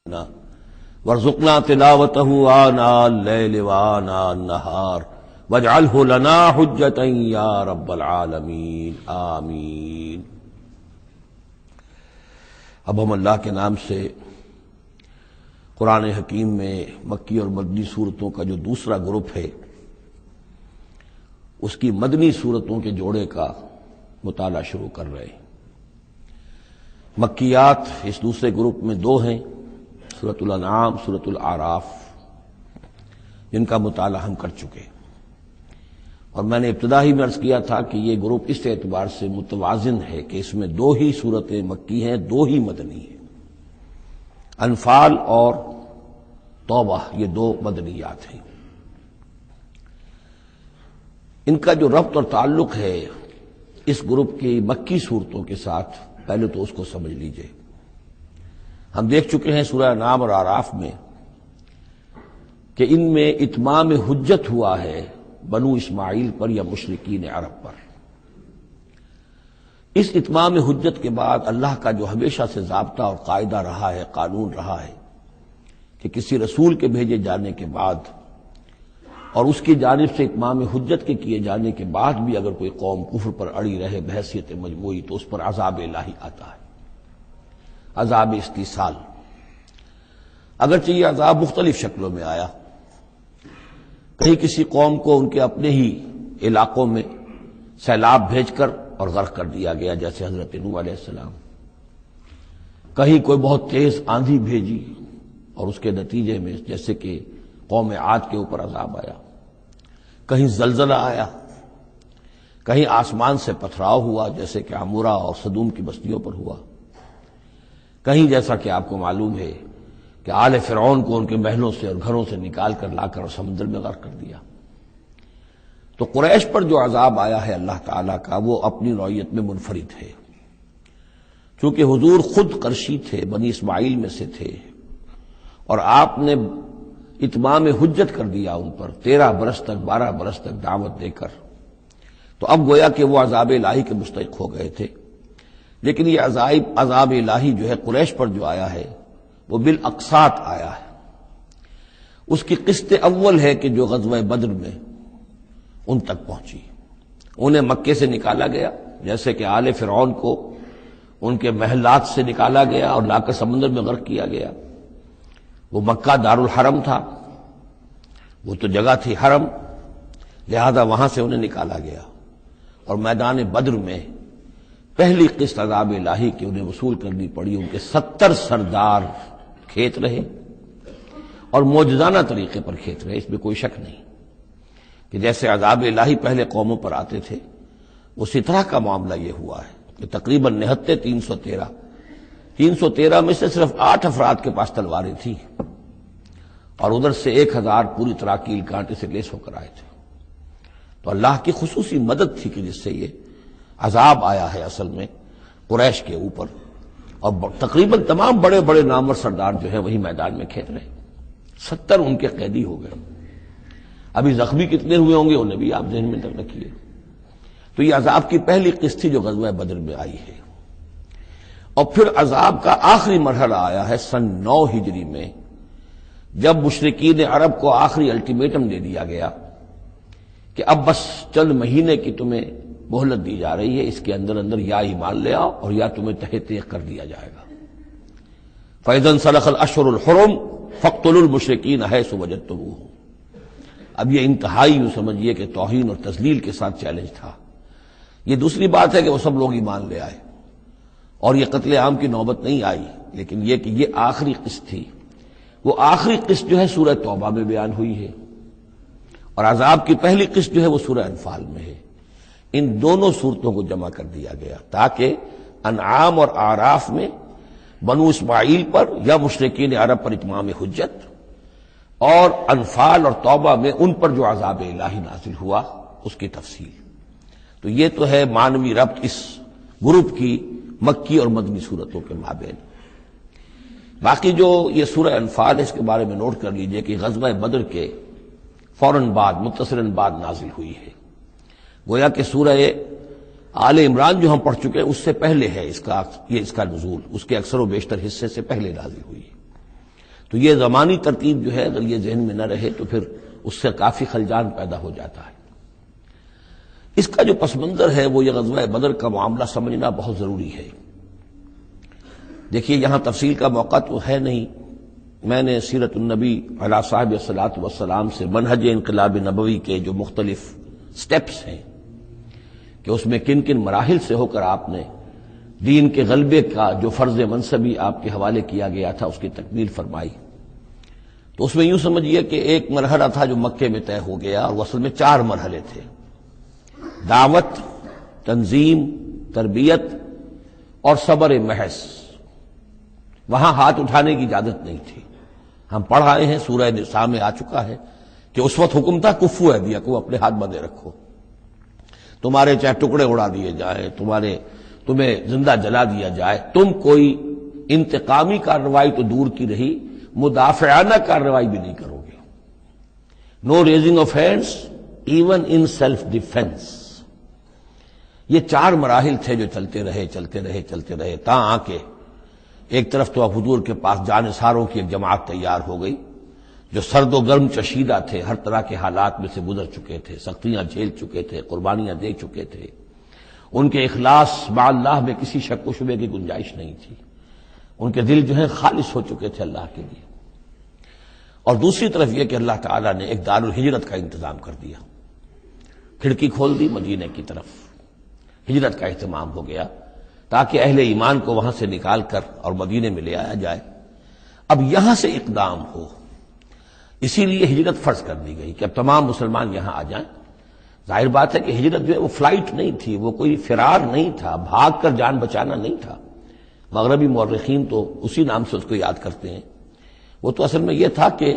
وارزقنا تلاوته آناء اللیل وآناء النہار واجعلہ لنا حجتا یا رب العالمین آمین۔ اب ہم اللہ کے نام سے قرآن حکیم میں مکی اور مدنی صورتوں کا جو دوسرا گروپ ہے اس کی مدنی صورتوں کے جوڑے کا مطالعہ شروع کر رہے ہیں۔ مکیات اس دوسرے گروپ میں دو ہیں، سورۃ الانعام، سورۃ الاعراف، جن کا مطالعہ ہم کر چکے، اور میں نے ابتدا ہی میں عرض کیا تھا کہ یہ گروپ اس اعتبار سے متوازن ہے کہ اس میں دو ہی سورتیں مکی ہیں، دو ہی مدنی ہیں۔ انفال اور توبہ یہ دو مدنیات ہیں۔ ان کا جو ربط اور تعلق ہے اس گروپ کی مکی صورتوں کے ساتھ، پہلے تو اس کو سمجھ لیجئے۔ ہم دیکھ چکے ہیں سورہ انعام اور اعراف میں کہ ان میں اتمام حجت ہوا ہے بنو اسماعیل پر یا مشرکین عرب پر۔ اس اتمام حجت کے بعد اللہ کا جو ہمیشہ سے ضابطہ اور قاعدہ رہا ہے، قانون رہا ہے کہ کسی رسول کے بھیجے جانے کے بعد اور اس کی جانب سے اتمام حجت کے کیے جانے کے بعد بھی اگر کوئی قوم کفر پر اڑی رہے بحیثیت مجموعی تو اس پر عذاب الہی آتا ہے، عذاب استیصال۔ اگرچہ یہ عذاب مختلف شکلوں میں آیا، کہیں کسی قوم کو ان کے اپنے ہی علاقوں میں سیلاب بھیج کر اور غرق کر دیا گیا جیسے حضرت نوح علیہ السلام، کہیں کوئی بہت تیز آندھی بھیجی اور اس کے نتیجے میں جیسے کہ قوم عاد کے اوپر عذاب آیا، کہیں زلزلہ آیا، کہیں آسمان سے پتھراؤ ہوا جیسے کہ عمورہ اور صدوم کی بستیوں پر ہوا، کہیں جیسا کہ آپ کو معلوم ہے کہ آل فرعون کو ان کے محلوں سے اور گھروں سے نکال کر لا کر سمندر میں غرق کر دیا۔ تو قریش پر جو عذاب آیا ہے اللہ تعالیٰ کا وہ اپنی نوعیت میں منفرد ہے، چونکہ حضور خود قرشی تھے، بنی اسماعیل میں سے تھے، اور آپ نے اتمام حجت کر دیا ان پر 13 برس تک 12 برس تک دعوت دے کر، تو اب گویا کہ وہ عذاب الہی کے مستحق ہو گئے تھے۔ لیکن یہ عذاب الہی جو ہے قریش پر جو آیا ہے وہ بالاقساط آیا ہے۔ اس کی قسط اول ہے کہ جو غزوہ بدر میں ان تک پہنچی، انہیں مکے سے نکالا گیا جیسے کہ آل فرعون کو ان کے محلات سے نکالا گیا اور لا کر سمندر میں غرق کیا گیا۔ وہ مکہ دارالحرم تھا، وہ تو جگہ تھی حرم، لہذا وہاں سے انہیں نکالا گیا، اور میدان بدر میں پہلی قسط عذاب الہی کی انہیں وصول کرنی پڑی۔ ان کے 70 سردار کھیت رہے اور معجزانہ طریقے پر کھیت رہے، اس میں کوئی شک نہیں کہ جیسے عذاب الہی پہلے قوموں پر آتے تھے اسی طرح کا معاملہ یہ ہوا ہے کہ تقریباً نہتے 313 میں سے صرف 8 افراد کے پاس تلواریں تھیں، اور ادھر سے 1000 پوری طرح کیل کانٹے سے لیس ہو کر آئے تھے۔ تو اللہ کی خصوصی مدد تھی کہ جس سے یہ عذاب آیا ہے اصل میں قریش کے اوپر، اور تقریباً تمام بڑے بڑے نامور سردار جو ہیں وہی میدان میں کھیت رہے، 70 ان کے قیدی ہو گئے۔ ابھی زخمی کتنے ہوئے ہوں گے انہیں بھی آپ ذہن میں رکھیے۔ تو یہ عذاب کی پہلی قسط تھی جو غزوہ بدر میں آئی ہے، اور پھر عذاب کا آخری مرحلہ آیا ہے سن 9 ہجری میں، جب مشرکین عرب کو آخری الٹیمیٹم دے دیا گیا کہ اب بس چند مہینے کی تمہیں مہلت دی جا رہی ہے، اس کے اندر اندر یا ایمان لے آؤ اور یا تمہیں تہہ تیغ کر دیا جائے گا۔ فَإِذَا انسَلَخَ الْأَشْهُرُ الْحُرُمُ فَاقْتُلُوا الْمُشْرِكِينَ حَيْثُ وَجَدتُّمُوهُمْ۔ اب یہ انتہائی یوں سمجھیے کہ توہین اور تذلیل کے ساتھ چیلنج تھا۔ یہ دوسری بات ہے کہ وہ سب لوگ ایمان لے آئے اور یہ قتل عام کی نوبت نہیں آئی، لیکن یہ کہ یہ آخری قسط تھی۔ وہ آخری قسط جو ہے سورہ توبہ میں بیان ہوئی ہے، اور عذاب کی پہلی قسط جو ہے وہ سورہ انفال میں ہے۔ ان دونوں صورتوں کو جمع کر دیا گیا تاکہ انعام اور اعراف میں بنو اسماعیل پر یا مشرکین عرب پر اتمام حجت، اور انفال اور توبہ میں ان پر جو عذاب الہی نازل ہوا اس کی تفصیل۔ تو یہ تو ہے معنوی ربط اس گروپ کی مکی اور مدنی صورتوں کے مابین۔ باقی جو یہ سورہ انفال ہے اس کے بارے میں نوٹ کر لیجئے کہ غزوہ بدر کے فوراً بعد متصلاً بعد نازل ہوئی ہے، گویا کہ سورہ آل عمران جو ہم پڑھ چکے ہیں اس سے پہلے ہے اس کا نزول، اس کے اکثر و بیشتر حصے سے پہلے نازل ہوئی ہے۔ تو یہ زمانی ترتیب جو ہے اگر یہ ذہن میں نہ رہے تو پھر اس سے کافی خلجان پیدا ہو جاتا ہے۔ اس کا جو پس منظر ہے وہ یہ غزوہ بدر کا معاملہ سمجھنا بہت ضروری ہے۔ دیکھیے یہاں تفصیل کا موقع تو ہے نہیں، میں نے سیرت النبی علیہ صاحب الصلاۃ والسلام سے منہج انقلاب نبوی کے جو مختلف سٹیپس ہیں کہ اس میں کن کن مراحل سے ہو کر آپ نے دین کے غلبے کا جو فرض منصبی آپ کے حوالے کیا گیا تھا اس کی تکمیل فرمائی، تو اس میں یوں سمجھیے کہ ایک مرحلہ تھا جو مکے میں طے ہو گیا، اور وہ اصل میں 4 مرحلے تھے: دعوت، تنظیم، تربیت اور صبر محض۔ وہاں ہاتھ اٹھانے کی اجازت نہیں تھی۔ ہم پڑھ آئے ہیں، سورہ نساء میں آ چکا ہے کہ اس وقت حکم تھا کفو ایدیکم، اپنے ہاتھ بندھے رکھو، تمہارے چاہے ٹکڑے اڑا دیے جائیں، تمہیں زندہ جلا دیا جائے، تم کوئی انتقامی کارروائی تو دور کی رہی، مدافعانہ کارروائی بھی نہیں کرو گے۔ No raising of hands even in self defence. یہ 4 مراحل تھے جو چلتے رہے تاں آ کے ایک طرف تو حضور کے پاس جانثاروں کی ایک جماعت تیار ہو گئی جو سرد و گرم چشیدہ تھے، ہر طرح کے حالات میں سے گزر چکے تھے، سختیاں جھیل چکے تھے، قربانیاں دے چکے تھے، ان کے اخلاص مع اللہ میں کسی شک و شبے کی گنجائش نہیں تھی، ان کے دل جو ہیں خالص ہو چکے تھے اللہ کے لیے۔ اور دوسری طرف یہ کہ اللہ تعالیٰ نے ایک دار الہجرت کا انتظام کر دیا، کھڑکی کھول دی مدینے کی طرف، ہجرت کا اہتمام ہو گیا تاکہ اہل ایمان کو وہاں سے نکال کر اور مدینے میں لے آیا جائے۔ اب یہاں سے اقدام ہو، اسی لیے ہجرت فرض کر دی گئی کہ اب تمام مسلمان یہاں آ جائیں۔ ظاہر بات ہے کہ ہجرت جو ہے وہ فلائٹ نہیں تھی، وہ کوئی فرار نہیں تھا، بھاگ کر جان بچانا نہیں تھا۔ مغربی مورخین تو اسی نام سے اس کو یاد کرتے ہیں۔ وہ تو اصل میں یہ تھا کہ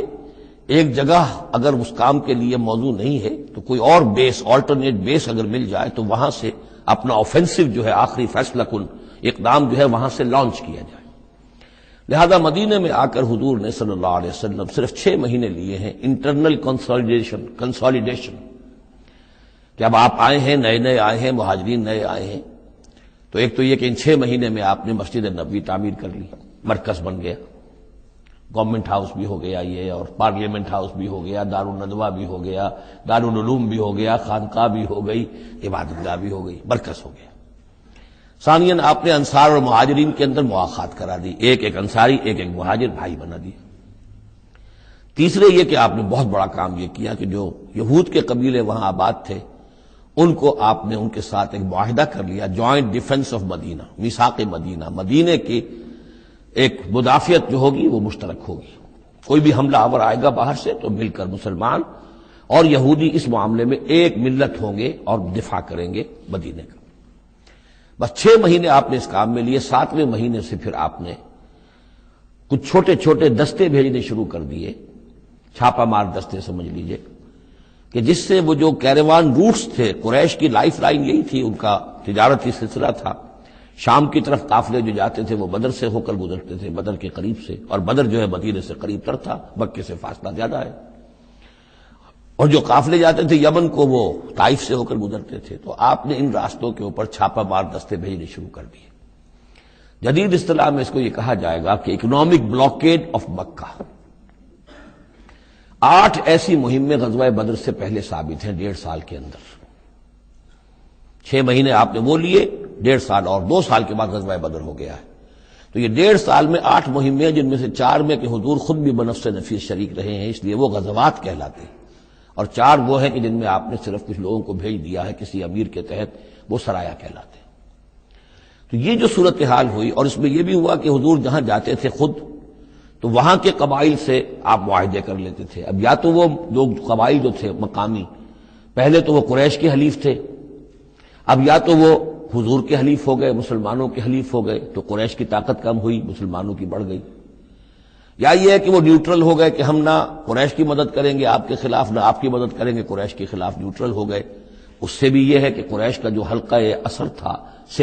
ایک جگہ اگر اس کام کے لیے موضوع نہیں ہے تو کوئی اور بیس، آلٹرنیٹ بیس اگر مل جائے تو وہاں سے اپنا آفینسو جو ہے آخری فیصلہ کن اقدام جو ہے وہاں سے لانچ کیا جائے۔ لہذا مدینے میں آ کر حضور نے صلی اللہ علیہ وسلم صرف 6 مہینے لیے ہیں انٹرنل کنسالیڈیشن، کہ اب آپ آئے ہیں، نئے آئے ہیں، مہاجرین نئے آئے ہیں، تو ایک تو یہ کہ ان 6 مہینے میں آپ نے مسجد نبوی تعمیر کر لی، مرکز بن گیا، گورنمنٹ ہاؤس بھی ہو گیا یہ، اور پارلیمنٹ ہاؤس بھی ہو گیا، دارالندوہ بھی ہو گیا، دارالعلوم بھی ہو گیا، خانقاہ بھی ہو گئی، عبادت گاہ بھی ہو گئی، مرکز ہو گیا۔ ثانیاً آپ نے انصار اور مہاجرین کے اندر مواخات کرا دی، ایک انصاری ایک مہاجر بھائی بنا دیا۔ تیسرے یہ کہ آپ نے بہت بڑا کام یہ کیا کہ جو یہود کے قبیلے وہاں آباد تھے ان کو آپ نے ان کے ساتھ ایک معاہدہ کر لیا، جوائنٹ ڈیفنس آف مدینہ، میثاق مدینہ، مدینے کی ایک مدافعت جو ہوگی وہ مشترک ہوگی، کوئی بھی حملہ آور آئے گا باہر سے تو مل کر مسلمان اور یہودی اس معاملے میں ایک ملت ہوں گے اور دفاع کریں گے مدینے کا۔ بس 6 مہینے آپ نے اس کام میں لیے، 7ویں مہینے سے پھر آپ نے کچھ چھوٹے چھوٹے دستے بھیجنے شروع کر دیے، چھاپا مار دستے سمجھ لیجئے، کہ جس سے وہ جو کیروان روٹس تھے، قریش کی لائف لائن یہی تھی، ان کا تجارتی سلسلہ تھا، شام کی طرف قافلے جو جاتے تھے وہ بدر سے ہو کر گزرتے تھے، بدر کے قریب سے، اور بدر جو ہے مدینے سے قریب تر تھا، مکے سے فاصلہ زیادہ ہے، اور جو قافلے جاتے تھے یمن کو وہ طائف سے ہو کر گزرتے تھے، تو آپ نے ان راستوں کے اوپر چھاپا مار دستے بھیجنے شروع کر دیے۔ جدید اصطلاح میں اس کو یہ کہا جائے گا کہ اکنامک بلاکیڈ آف مکہ۔ 8 ایسی مہمیں غزوہ بدر سے پہلے ثابت ہیں 1.5 سال کے اندر۔ 6 مہینے آپ نے وہ لیے، 1.5 سال اور 2 سال کے بعد غزوہ بدر ہو گیا ہے، تو یہ 1.5 سال میں 8 مہمیں، جن میں سے 4 میں کہ حضور خود بھی بنفس نفیس شریک رہے ہیں، اس لیے وہ غزوات کہلاتے ہیں، اور 4 وہ ہیں کہ جن میں آپ نے صرف کچھ لوگوں کو بھیج دیا ہے کسی امیر کے تحت، وہ سرایا کہلاتے ہیں۔ تو یہ جو صورتحال ہوئی، اور اس میں یہ بھی ہوا کہ حضور جہاں جاتے تھے خود تو وہاں کے قبائل سے آپ معاہدے کر لیتے تھے۔ اب یا تو وہ لوگ قبائل جو تھے مقامی، پہلے تو وہ قریش کے حلیف تھے، اب یا تو وہ حضور کے حلیف ہو گئے، مسلمانوں کے حلیف ہو گئے، تو قریش کی طاقت کم ہوئی، مسلمانوں کی بڑھ گئی، یا یہ ہے کہ وہ نیوٹرل ہو گئے کہ ہم نہ قریش کی مدد کریں گے آپ کے خلاف، نہ آپ کی مدد کریں گے قریش کے خلاف، نیوٹرل ہو گئے۔ اس سے بھی یہ ہے کہ قریش کا جو حلقہ اثر تھا